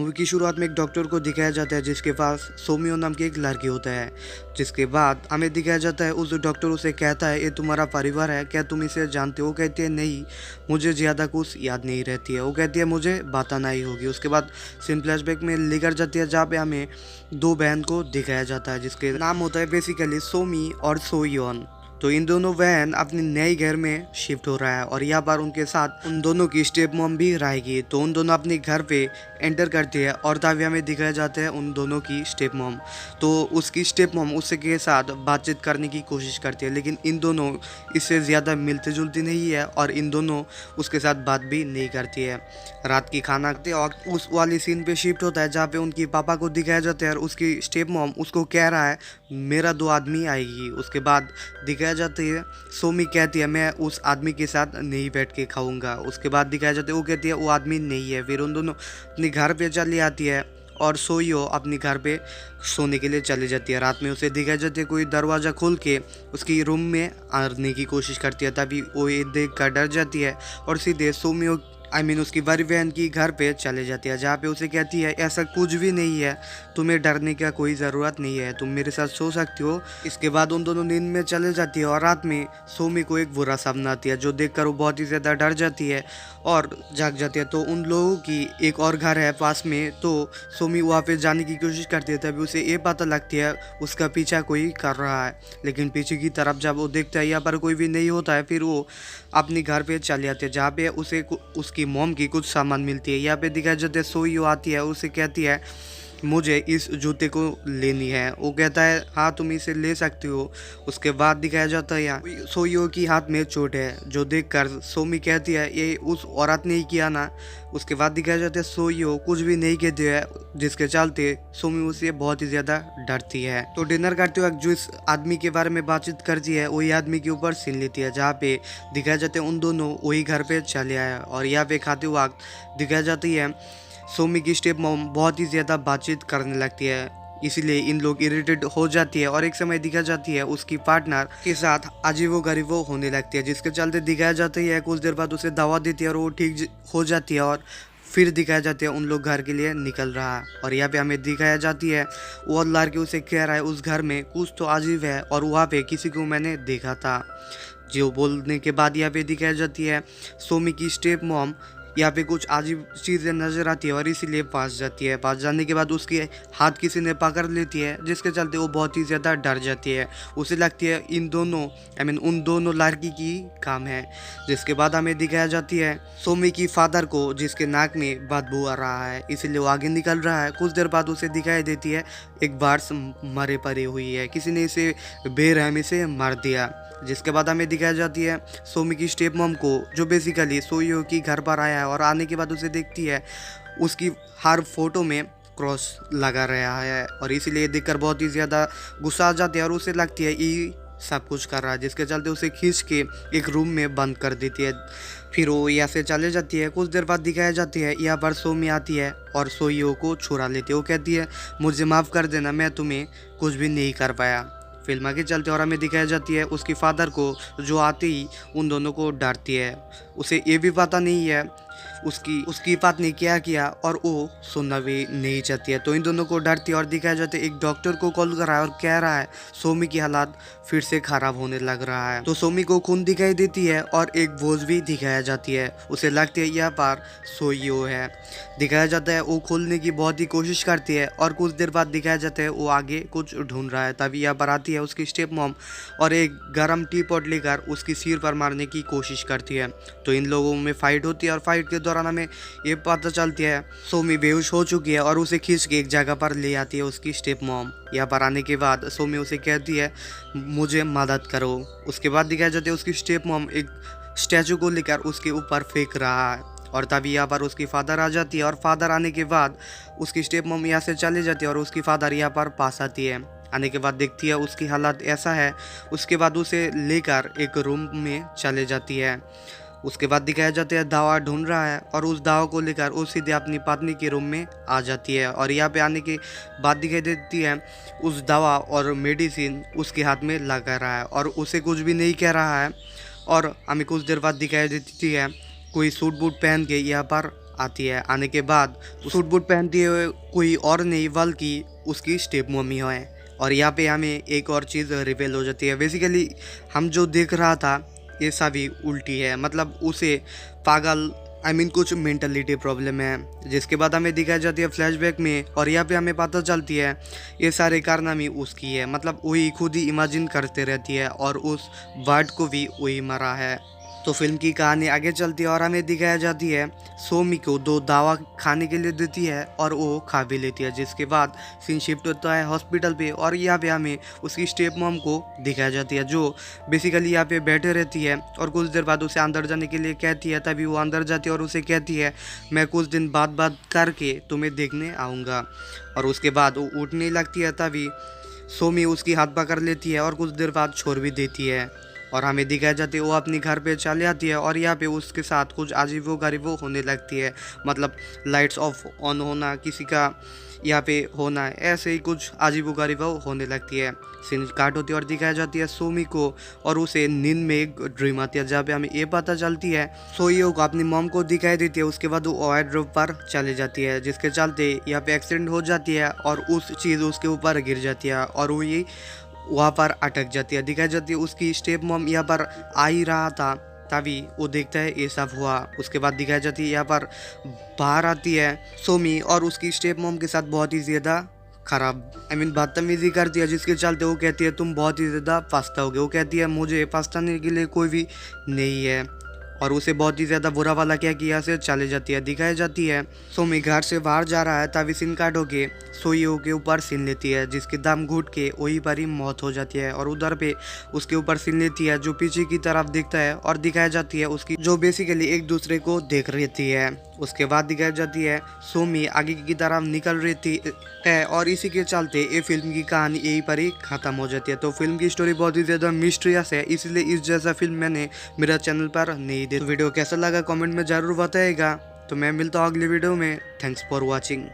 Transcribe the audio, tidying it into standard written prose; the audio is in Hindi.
मूवी की शुरुआत में एक डॉक्टर को दिखाया जाता है जिसके पास सोमियो नाम की एक लड़की होता है। जिसके बाद हमें दिखाया जाता है उस डॉक्टर उसे कहता है ये तुम्हारा परिवार है, क्या तुम इसे जानते हो? वो कहती है नहीं, मुझे ज़्यादा कुछ याद नहीं रहती है। वो कहती है मुझे बताना ही होगी। उसके बाद सीन फ्लैशबैक में लेकर जाती है जहाँ पे हमें दो बहन को दिखाया जाता है जिसके नाम होता है बेसिकली सोमी और सोयोन। तो इन दोनों बहन अपने नए घर में शिफ्ट हो रहा है और यहाँ पर उनके साथ उन दोनों की स्टेप मॉम भी रहेगी। तो उन दोनों अपने घर पे एंटर करती है और तभी हमें दिखाया जाता है उन दोनों की स्टेप मॉम। तो उसकी स्टेप मॉम उससे के साथ बातचीत करने की कोशिश करती है, लेकिन इन दोनों इससे ज़्यादा मिलती जुलती नहीं है और इन दोनों उसके साथ बात भी नहीं करती है। रात की खाना खाते और उस वाली सीन पे शिफ्ट होता है जहाँ पे उनकी पापा को दिखाया जाता है और उसकी स्टेप मॉम उसको कह रहा है मेरा दो आदमी आएगी। उसके बाद दिखाया जाता है सोमी कहती है मैं उस आदमी के साथ नहीं बैठ के खाऊंगा। उसके बाद दिखाया जाता है वो कहती है वो आदमी नहीं है। फिर उन दोनों अपने घर पे चली आती है और सोइयो अपने घर पे सोने के लिए चली जाती है। रात में उसे दिखाया जाता है कोई दरवाज़ा खोल के उसकी रूम में आने की कोशिश करती है, तभी वो ये देख कर डर जाती है और सीधे सोमियो उसकी बड़ी बहन की घर पे चले जाती है जहाँ पे उसे कहती है ऐसा कुछ भी नहीं है, तुम्हें डरने का कोई ज़रूरत नहीं है, तुम मेरे साथ सो सकती हो। इसके बाद उन दोनों नींद में चले जाती है और रात में सोमी को एक बुरा सपना आती है जो देखकर वो बहुत ही ज़्यादा डर जाती है और जाग जाती है। तो उन लोगों की एक और घर है पास में, तो सोमी वहाँ पे जाने की कोशिश करती है। तभी उसे ये पता लगती है उसका पीछा कोई कर रहा है, लेकिन पीछे की तरफ जब वो देखता है यहाँ पर कोई भी नहीं होता है, फिर वो अपनी घर पे चले जाते हैं जहाँ पे उसे उसकी मॉम की कुछ सामान मिलती है। यहाँ पे दिखाया जाता है सोइयो आती है, उसे कहती है मुझे इस जूते को लेनी है। वो कहता है हाँ तुम इसे ले सकती हो। उसके बाद दिखाया जाता है यहाँ सोइयो की हाथ में चोट है जो देखकर सोमी कहती है ये उस औरत ने ही किया ना। उसके बाद दिखाया जाता है सोइयो कुछ भी नहीं कहती है जिसके चलते सोमी उसे बहुत ही ज़्यादा डरती है। तो डिनर करते वक्त जो इस आदमी के बारे में बातचीत करती है वही आदमी के ऊपर सीन लेती है जहाँ पे दिखाया जाता है उन दोनों वही घर पे चले आए और यहाँ पे खाते वक्त दिखाया जाती है सोमी की स्टेप मॉम बहुत ही ज़्यादा बातचीत करने लगती है, इसीलिए इन लोग इरिटेट हो जाती है और एक समय दिखा जाती है उसकी पार्टनर के साथ अजीबो-गरीबो होने लगती है जिसके चलते दिखाया जाता है कुछ देर बाद उसे दवा देती है और वो ठीक हो जाती है और फिर दिखाया जाता है उन लोग घर के लिए निकल रहा है। और यहाँ पे हमें दिखाया जाती है वो लड़के उसे कह रहा है उस घर में कुछ तो अजीब है और वहाँ पे किसी को मैंने देखा था। जो बोलने के बाद यहाँ पे दिखाई जाती है सोमी की स्टेप मॉम यहाँ पे कुछ अजीब चीज़ें नजर आती है और इसीलिए पास जाती है। पास जाने के बाद उसके हाथ किसी ने पकड़ लेती है जिसके चलते वो बहुत ही ज़्यादा डर जाती है। उसे लगती है इन दोनों उन दोनों लड़की की काम है। जिसके बाद हमें दिखाया जाती है सोमी की फादर को जिसके नाक में बदबू आ रहा है, इसीलिए वो आगे निकल रहा है। कुछ देर बाद उसे दिखाई देती है एक बार मरे पड़ी हुई है, किसी ने इसे बेरहमी से मार दिया। जिसके बाद हमें दिखाई जाती है सोमी की स्टेप मॉम को जो बेसिकली सोइयो की घर पर आया है और आने के बाद उसे देखती है उसकी हर फोटो में क्रॉस लगा रहा है और इसीलिए देखकर बहुत ही ज़्यादा गुस्सा आ जाती है और उसे लगती है ये सब कुछ कर रहा है, जिसके चलते उसे खींच के एक रूम में बंद कर देती है। फिर वो यहाँ से चले जाती है। कुछ देर बाद दिखाया जाती है यहाँ पर सोमी आती है और सोइयो को छुड़ा लेती है। वो कहती है मुझे माफ़ कर देना, मैं तुम्हें कुछ भी नहीं कर पाया। फिल्म आगे चलते और हमें दिखाई जाती है उसकी फादर को जो आते ही उन दोनों को डांटती है। उसे ये भी पता नहीं है उसकी पत्नी क्या किया और वो सुनना भी नहीं चाहती है। तो इन दोनों को डांटती है और दिखाया जाता है एक डॉक्टर को कॉल कर रहा है और कह रहा है सोमी की हालात फिर से खराब होने लग रहा है। तो सोमी को खून दिखाई देती है और एक बोझ भी दिखाया जाती है। उसे लगती है यहाँ पर सोइयो है। दिखाया जाता है वो खोलने की बहुत ही कोशिश करती है और कुछ देर बाद दिखाया जाता है वो आगे कुछ ढूंढ रहा है। तभी यहाँ पर आती है उसकी स्टेप मॉम और एक गर्म टी पॉट लेकर उसकी सिर पर मारने की कोशिश करती है। तो इन लोगों में फाइट होती है और फाइट के दौरान हमें ये पता चलती है सोमी बेहोश हो चुकी है और उसे खींच के एक जगह पर ले आती है उसकी स्टेप मॉम। यहाँ पर आने के बाद सोमी उसे कहती है मुझे मदद करो। उसके बाद दिखाया जाता है उसकी स्टेप मॉम एक स्टैचू को लेकर उसके ऊपर फेंक रहा है और तभी यहाँ पर उसकी फादर आ जाती है और फादर आने के बाद उसकी स्टेप मॉम यहाँ से चली जाती है और उसकी फादर यहाँ पर पास आती है। आने के बाद देखती है उसकी हालत ऐसा है, उसके बाद उसे लेकर एक रूम में चले जाती है। उसके बाद दिखाया जाता है दवा ढूंढ रहा है और उस दवा को लेकर वो सीधे अपनी पत्नी के रूम में आ जाती है और यहाँ पे आने के बाद दिखाई देती है उस दवा और मेडिसिन उसके हाथ में लगा रहा है और उसे कुछ भी नहीं कह रहा है। और हमें कुछ देर बाद दिखाई देती है कोई सूट बूट पहन के यहाँ पर आती है। आने के बाद सूट बूट पहनती हुए कोई और नहीं बल्कि उसकी स्टेप मम्मी है। और यहाँ पे हमें एक और चीज़ रिवील हो जाती है। बेसिकली हम जो देख रहा था ये सभी उल्टी है, मतलब उसे पागल कुछ मेंटलिटी प्रॉब्लम है। जिसके बाद हमें दिखाई जाती है फ्लैशबैक में, और यहाँ पे हमें पता चलती है ये सारे कारनामे उसकी है, मतलब वही खुद ही इमेजिन करते रहती है और उस वर्ड को भी वही मरा है। तो फिल्म की कहानी आगे चलती है और हमें दिखाया जाती है सोमी को 2 दवा खाने के लिए देती है और वो खा भी लेती है। जिसके बाद सीन शिफ्ट होता है हॉस्पिटल पे, और यहाँ पे हमें उसकी स्टेप मॉम को दिखाया जाती है जो बेसिकली यहाँ पे बैठे रहती है और कुछ देर बाद उसे अंदर जाने के लिए कहती है। तभी वो अंदर जाती है और उसे कहती है मैं कुछ दिन बाद बात करके तुम्हें देखने आऊँगा। और उसके बाद वो उठने लगती है, तभी सोमी उसकी हाथ पकड़ लेती है और कुछ देर बाद छोड़ भी देती है। और हमें दिखाई जाती है वो अपनी घर पे चली जाती है और यहाँ पे उसके साथ कुछ अजीबो गरीबो होने लगती है, मतलब लाइट्स ऑफ ऑन होना, किसी का यहाँ पे होना, ऐसे ही कुछ अजीबो गरीबो होने लगती है। सीन काट होती है और दिखाई जाती है सोमी को, और उसे नींद में एक ड्रीम आती है जहाँ पे हमें ये पता चलती है सोईओ को अपनी मॉम को दिखाई देती है। उसके बाद वो ओवर ड्रॉप पर चले जाती है, जिसके चलते यहाँ पे एक्सीडेंट हो जाती है और उस चीज़ उसके ऊपर गिर जाती है और वो ये वहाँ पर अटक जाती है। दिखाई जाती है उसकी स्टेप मॉम यहाँ पर आ ही रहा था, तभी वो देखता है ये सब हुआ। उसके बाद दिखाई जाती है यहाँ पर बाहर आती है सोमी और उसकी स्टेप मॉम के साथ बहुत ही ज़्यादा खराब बदतमीजी करती है, जिसके चलते वो कहती है तुम बहुत ही ज़्यादा पछताओगे। वो कहती है मुझे पछताने के लिए कोई भी नहीं है, और उसे बहुत ही ज़्यादा बुरा वाला क्या कि यहाँ से चले जाती है। दिखाई जाती है सोमी घर से बाहर जा रहा है, तभी सिन काट होके सोईओ के ऊपर सिन लेती है, जिसके दम घुट के वहीं पर ही मौत हो जाती है। और उधर पे उसके ऊपर सिन लेती है जो पीछे की तरफ दिखता है, और दिखाई जाती है उसकी जो बेसिकली एक दूसरे को देख रहती है। उसके बाद दिखाई जाती है सोमी आगे की तरफ निकल रही है, और इसी के चलते ये फिल्म की कहानी यहीं पर ही खत्म हो जाती है। तो फिल्म की स्टोरी बहुत ही ज़्यादा मिस्टीरियस है, इसलिए इस जैसा फिल्म मैंने मेरा चैनल पर नहीं देखा। वीडियो कैसा लगा कमेंट में ज़रूर बताइएगा। तो मैं मिलता हूँ अगली वीडियो में। Thanks for watching.